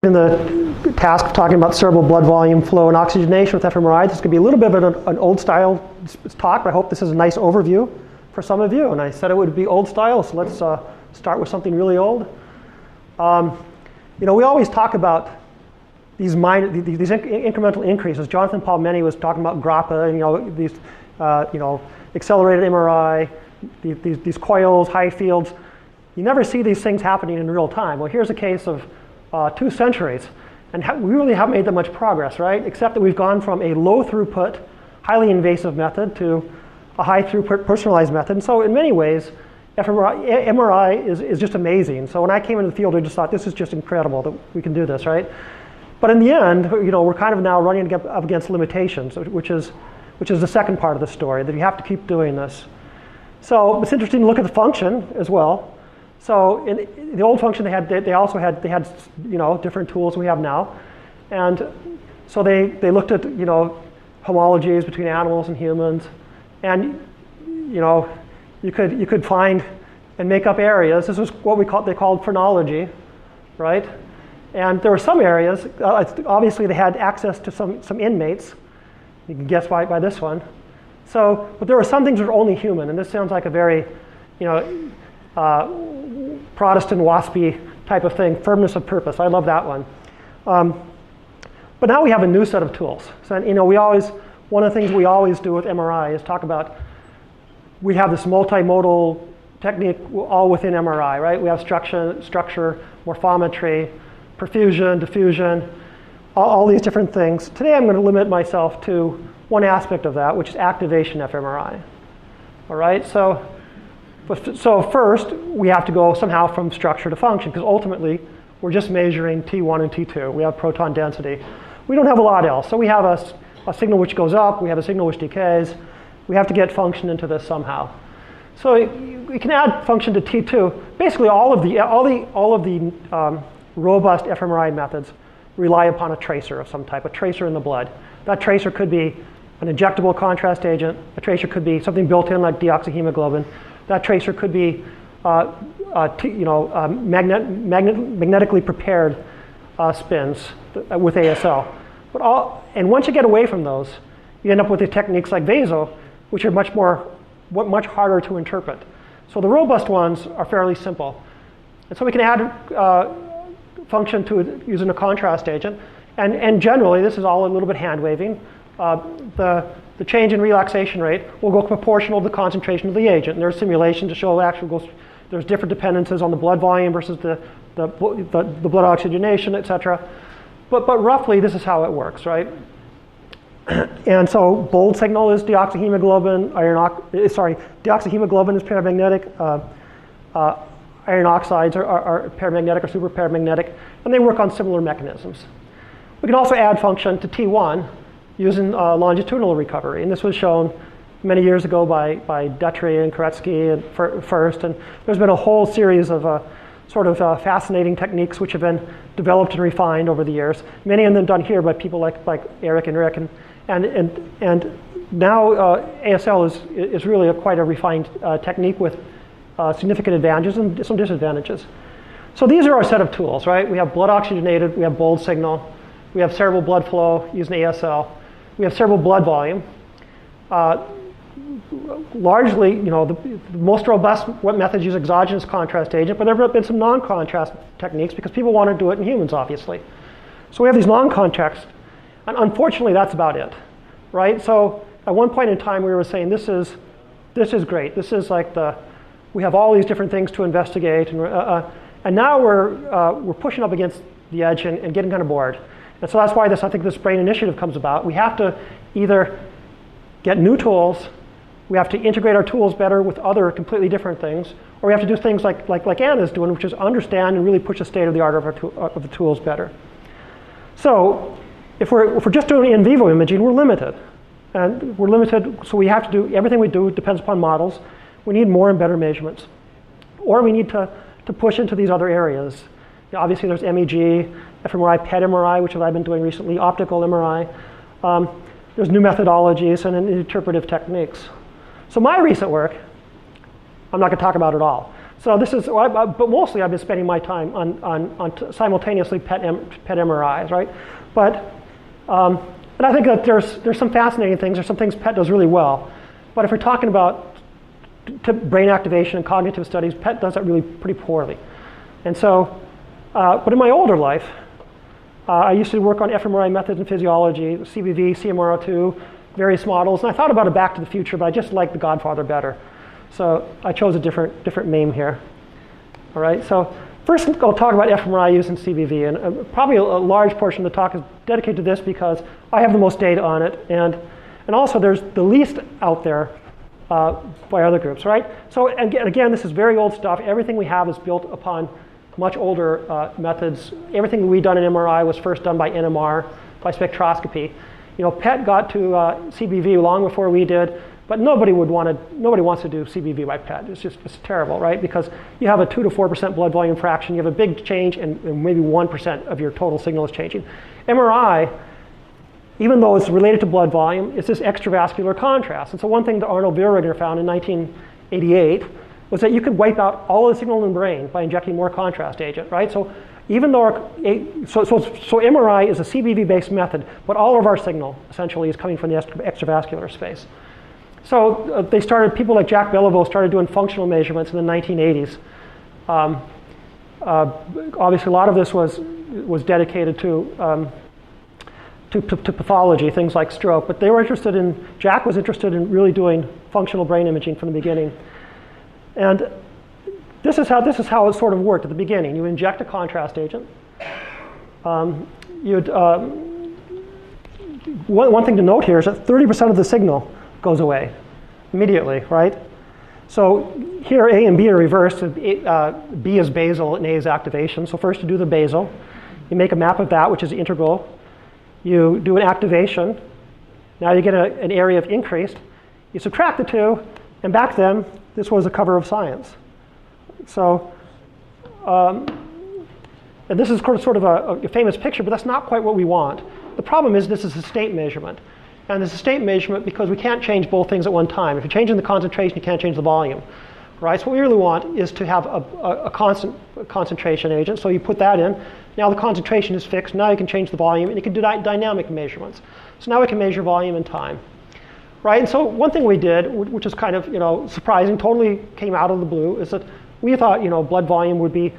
In the task of talking about cerebral blood volume flow and oxygenation with fMRI, this could be a little bit of an old style talk, but I hope this is a nice overview for some of you. And I said it would be old style, so let's start with something really old. We always talk about these incremental increases. Jonathan Palmeni was talking about GRAPPA, and these accelerated MRI, these coils, high fields. You never see these things happening in real time. Well, here's a case of 2 centuries, and we really haven't made that much progress, right? Except that we've gone from a low throughput, highly invasive method to a high throughput personalized method. And so in many ways, MRI is just amazing. So when I came into the field, I just thought this is just incredible that we can do this, right? But in the end, we're kind of now running up against limitations, which is the second part of the story, that you have to keep doing this. So it's interesting to look at the function as well. So in the old function, they had different tools than we have now, and so they looked at homologies between animals and humans, and you could find and make up areas. This was what they called phrenology, right? And there were some areas. Obviously, they had access to some inmates. You can guess why by this one. So, but there were some things that were only human, and this sounds like a very, Protestant waspy type of thing, firmness of purpose. I love that one. But now we have a new set of tools. So one of the things we always do with MRI is talk about, we have this multimodal technique all within MRI, right? We have structure, morphometry, perfusion, diffusion, all these different things. Today I'm going to limit myself to one aspect of that, which is activation fMRI. All right, so first, we have to go somehow from structure to function, because ultimately, we're just measuring T1 and T2. We have proton density. We don't have a lot else. So we have a signal which goes up. We have a signal which decays. We have to get function into this somehow. So we can add function to T2. Basically, all of the robust fMRI methods rely upon a tracer of some type, a tracer in the blood. That tracer could be an injectable contrast agent. A tracer could be something built in like deoxyhemoglobin. That tracer could be magnetically prepared spins with ASL. And once you get away from those, you end up with the techniques like VASO, which are much harder to interpret. So the robust ones are fairly simple. And so we can add function to it using a contrast agent. And generally, this is all a little bit hand waving. The change in relaxation rate will go proportional to the concentration of the agent. And there's simulation to show there's different dependencies on the blood volume versus the blood oxygenation, et cetera. But roughly, this is how it works, right? And so bold signal is deoxyhemoglobin. Deoxyhemoglobin is paramagnetic. Iron oxides are paramagnetic or super paramagnetic, and they work on similar mechanisms. We can also add function to T1 using longitudinal recovery. And this was shown many years ago by Detry and Koretsky and first. And there's been a whole series of fascinating techniques which have been developed and refined over the years. Many of them done here by people like Eric and Rick. And now ASL is really quite a refined technique with significant advantages and some disadvantages. So these are our set of tools, right? We have blood oxygenated, we have bold signal, we have cerebral blood flow using ASL. We have cerebral blood volume. Largely, the most robust methods use exogenous contrast agent, but there have been some non-contrast techniques because people want to do it in humans, obviously. So we have these non-contrast, and unfortunately, that's about it, right? So at one point in time, we were saying this is great. This is like we have all these different things to investigate, and now we're pushing up against the edge and getting kind of bored. And so that's why I think this BRAIN initiative comes about. We have to either get new tools, we have to integrate our tools better with other completely different things, or we have to do things like Anna's doing, which is understand and really push the state of the art of the tools better. So if we're just doing in vivo imaging, we're limited. And we're limited, so we have to do, everything we do depends upon models. We need more and better measurements. Or we need to push into these other areas. Obviously, there's MEG, fMRI, PET MRI, which I've been doing recently, optical MRI. There's new methodologies and interpretive techniques. So my recent work, I'm not going to talk about it all. So this is, but mostly I've been spending my time on simultaneously PET MRIs, right? But I think that there's some fascinating things. There's some things PET does really well. But if we're talking about brain activation and cognitive studies, PET does that really pretty poorly. And so, but in my older life, I used to work on fMRI methods in physiology, CBV, CMR02, various models. And I thought about a Back to the Future, but I just liked The Godfather better. So I chose a different name here. All right, so first I'll talk about fMRI use in CBV. And probably a large portion of the talk is dedicated to this because I have the most data on it. And also there's the least out there by other groups, right? So again, this is very old stuff. Everything we have is built upon much older methods. Everything we've done in MRI was first done by NMR, by spectroscopy. You know, PET got to CBV long before we did, but nobody wants to do CBV by PET. It's terrible, right? Because you have a 2 to 4% blood volume fraction, you have a big change, and maybe 1% of your total signal is changing. MRI, even though it's related to blood volume, it's this extravascular contrast. And so one thing that Arnold Wirriger found in 1988 was that you could wipe out all the signal in the brain by injecting more contrast agent, right? So even though so MRI is a CBV-based method, but all of our signal essentially is coming from the extravascular space. So people like Jacques Beliveau started doing functional measurements in the 1980s. Obviously, a lot of this was dedicated to pathology, things like stroke. But Jack was interested in really doing functional brain imaging from the beginning. And this is how it sort of worked at the beginning. You inject a contrast agent. One thing to note here is that 30% of the signal goes away immediately, right? So here A and B are reversed. B is basal and A is activation. So first you do the basal. You make a map of that, which is integral. You do an activation. Now you get an area of increased. You subtract the two, and back then, this was a cover of Science. So, and this is sort of a famous picture, but that's not quite what we want. The problem is this is a state measurement. And this is a state measurement because we can't change both things at one time. If you're changing the concentration, you can't change the volume. Right? So what we really want is to have a constant concentration agent. So you put that in. Now the concentration is fixed. Now you can change the volume, and you can do dynamic measurements. So now we can measure volume and time. Right? And so one thing we did, which is kind of surprising, totally came out of the blue, is that we thought blood volume would be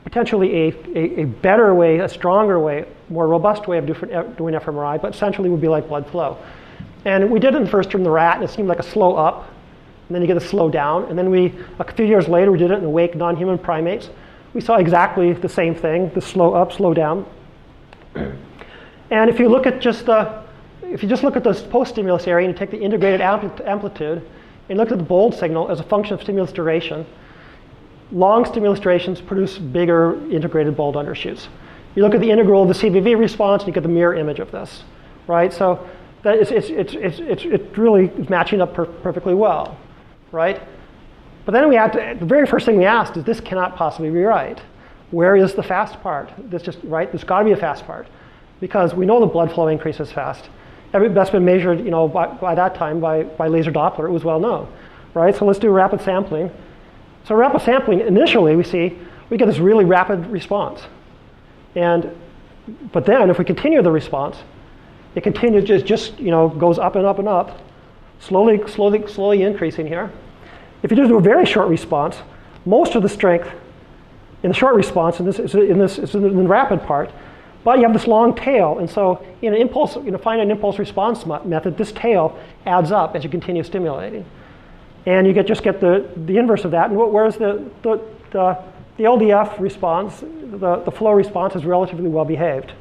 potentially a better way, a stronger way, more robust way of doing fMRI, but essentially would be like blood flow. And we did it first from the rat, and it seemed like a slow up, and then you get a slow down. And then a few years later, we did it in awake non-human primates. We saw exactly the same thing, the slow up, slow down. And if you look at if you just look at the post-stimulus area and you take the integrated amplitude and look at the bold signal as a function of stimulus duration, long stimulus durations produce bigger integrated bold undershoots. You look at the integral of the CBV response and you get the mirror image of this, right? So that it's really is matching up perfectly well, right? But then the very first thing we asked is, this cannot possibly be right. Where is the fast part? There's got to be a fast part, because we know the blood flow increases fast. That's been measured, by that time by laser Doppler. It was well known, right? So let's do rapid sampling. So rapid sampling, initially we get this really rapid response. But then if we continue the response, it continues just goes up and up and up, slowly increasing here. If you just do a very short response, most of the strength in the short response, and this is in the rapid part, but you have this long tail, and so in a finite impulse response method, this tail adds up as you continue stimulating. And you just get the inverse of that. And whereas the LDF response, the flow response, is relatively well behaved.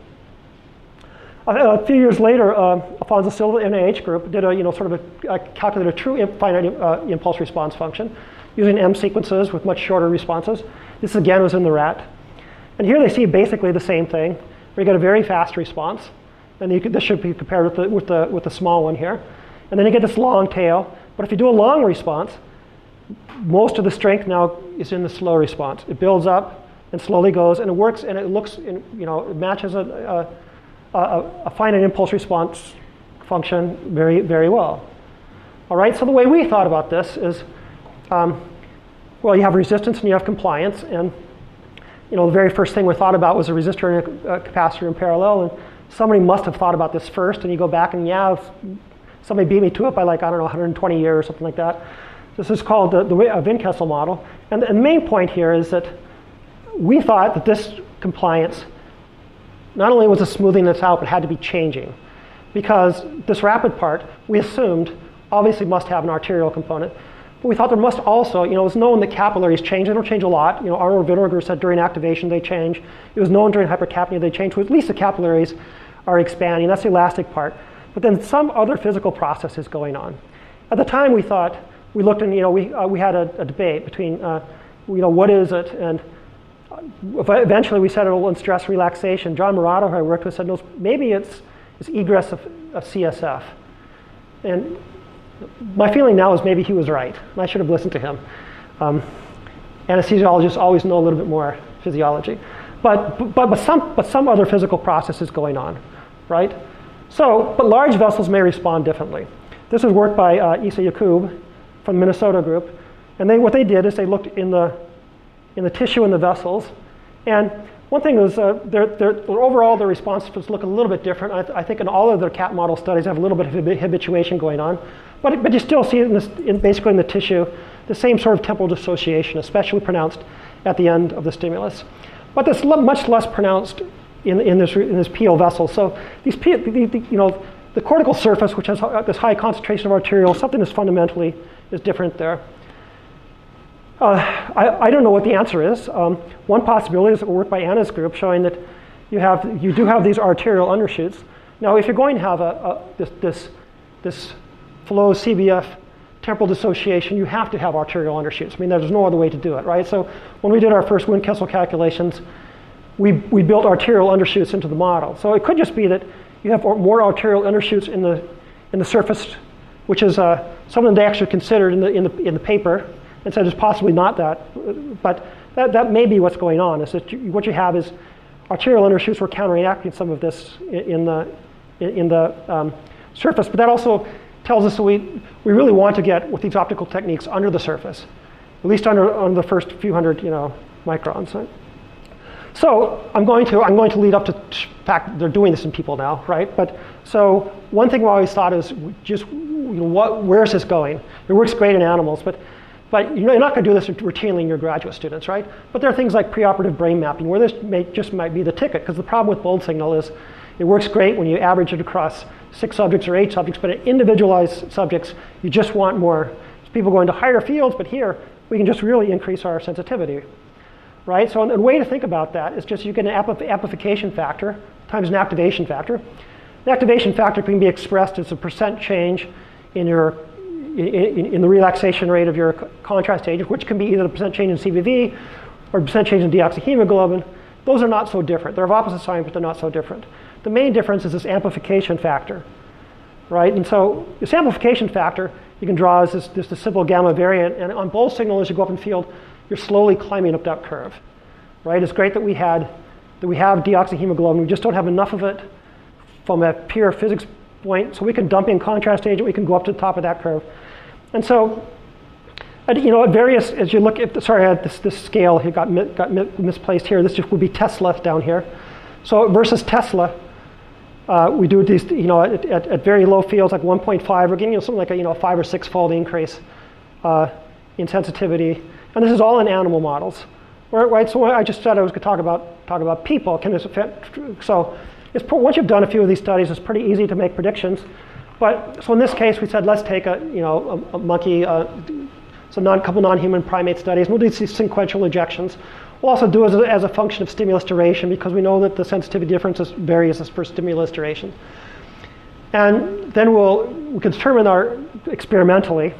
A few years later, Afonso Silva, NIH group, did calculated a true finite impulse response function using M sequences with much shorter responses. This again was in the rat. And here they see basically the same thing, where you get a very fast response. And this should be compared with the small one here. And then you get this long tail. But if you do a long response, most of the strength now is in the slow response. It builds up and slowly goes, and it works, and it looks, it matches a finite impulse response function very, very well. All right, so the way we thought about this is Well, you have resistance and you have compliance, and the very first thing we thought about was a resistor and a capacitor in parallel, and somebody must have thought about this first, and you go back and somebody beat me to it by 120 years or something like that. This is called the Wien-Kessel model, and the main point here is that we thought that this compliance not only was it smoothing this out, but had to be changing, because this rapid part, we assumed, obviously must have an arterial component. But we thought there must also, it was known that capillaries change. They don't change a lot. Arnold Winterger said during activation they change. It was known during hypercapnia they change. So at least the capillaries are expanding. That's the elastic part. But then some other physical process is going on. At the time we thought, we looked and we had a debate between, what is it? And eventually we settled on stress relaxation. John Murata, who I worked with, said, no, maybe it's egress of CSF. And my feeling now is maybe he was right. I should have listened to him. Anesthesiologists always know a little bit more physiology. But some other physical process is going on, right? But large vessels may respond differently. This is work by Isa Yacoub from the Minnesota group. And what they did is they looked in the tissue in the vessels. And one thing is overall their responses look a little bit different. I think in all of their cat model studies have a little bit of habituation going on. But you still see it basically in the tissue, the same sort of temporal dissociation, especially pronounced at the end of the stimulus. But that's much less pronounced in this PO vessel. So the cortical surface, which has this high concentration of arteriole, something is fundamentally different there. I don't know what the answer is. One possibility is work by Anna's group showing that you do have these arterial undershoots. Now, if you're going to have this flow CBF temporal dissociation, you have to have arterial undershoots. I mean, there's no other way to do it, right? So when we did our first Wien-Kessel calculations, we built arterial undershoots into the model. So it could just be that you have more arterial undershoots in the surface, which is something they actually considered in the paper, and said it's possibly not that. But that may be what's going on. Is that what you have is arterial undershoots were counteracting some of this in the surface. But that also tells us that we really want to get, with these optical techniques, under the surface, at least under the first few hundred microns. Right? So I'm going to lead up to the fact that they're doing this in people now, right? But so one thing we always thought is just where is this going? It works great in animals, but you're not going to do this routinely in your graduate students, right? But there are things like preoperative brain mapping where this might be the ticket, because the problem with bold signal is it works great when you average it across 6 subjects or 8 subjects, but in individualized subjects, you just want more. So people go into higher fields, but here we can just really increase our sensitivity, right? So a way to think about that is just you get an amplification factor times an activation factor. The activation factor can be expressed as a % change in the relaxation rate of your contrast agent, which can be either the % change in CVV or % change in deoxyhemoglobin. Those are not so different. They're of opposite sign, but they're not so different. The main difference is this amplification factor, right? And so this amplification factor you can draw as this simple gamma variant, and on both signal as you go up in field, you're slowly climbing up that curve, right? It's great that we have deoxyhemoglobin. We just don't have enough of it from a pure physics point, so we can dump in contrast agent. We can go up to the top of that curve, and so at various, as you look at, sorry, I had this scale here got misplaced here. This just would be Tesla down here. So versus Tesla, we do these, at very low fields like 1.5, we're getting something like a 5 or 6 fold increase in sensitivity, and this is all in animal models, right? So I just said I was going to talk about people. Can this affect? So once you've done a few of these studies, it's pretty easy to make predictions. But so in this case, we said let's take a monkey, couple non-human primate studies, and we'll do these sequential ejections. We'll also do it as a function of stimulus duration, because we know that the sensitivity differences varies for stimulus duration. And then we can determine experimentally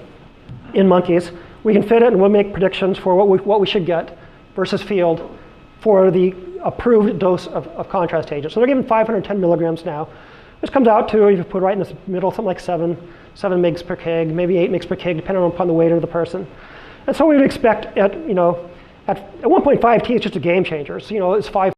in monkeys, we can fit it and we'll make predictions for what we should get versus field for the approved dose of contrast agent. So they're given 510 milligrams now. This comes out to, if you put right in the middle, something like 7 mg per kg, maybe 8 mg per kg, depending upon the weight of the person. And so we would expect at 1.5 T, it's just a game changer. So it's 5